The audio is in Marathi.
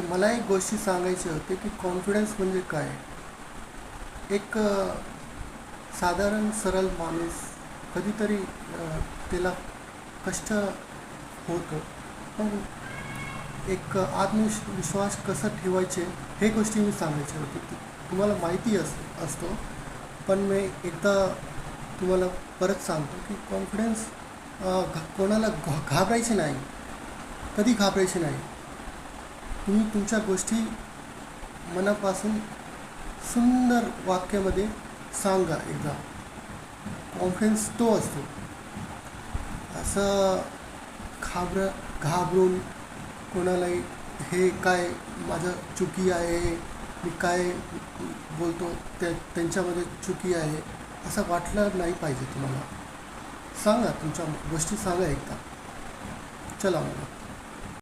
मला एक गोष्टी सांगायची होती की कॉन्फिडन्स म्हणजे काय. एक साधारण सरळ माणूस कधीतरी त्याला कष्ट होतं, पण एक आत्मविश्वास कसं ठेवायचे हे गोष्टी मी सांगायची होती. तुम्हाला माहिती असतो, पण मी एकदा तुम्हाला परत सांगतो की कॉन्फिडन्स कोणाला घाबरायचे नाही, कधी घाबरायचे नाही. तुम्ही तुमच्या गोष्टी मनापासून सुंदर वाक्यामध्ये सांगा. एकदा कॉन्फिडन्स तो असतो. असं घाबरून कोणालाही हे काय माझं चुकी आहे, मी काय बोलतो त्यांच्यामध्ये चुकी आहे असं वाटलं नाही पाहिजे. तुम्हाला सांगा, तुमच्या गोष्टी सांगा एकदा. चला मग.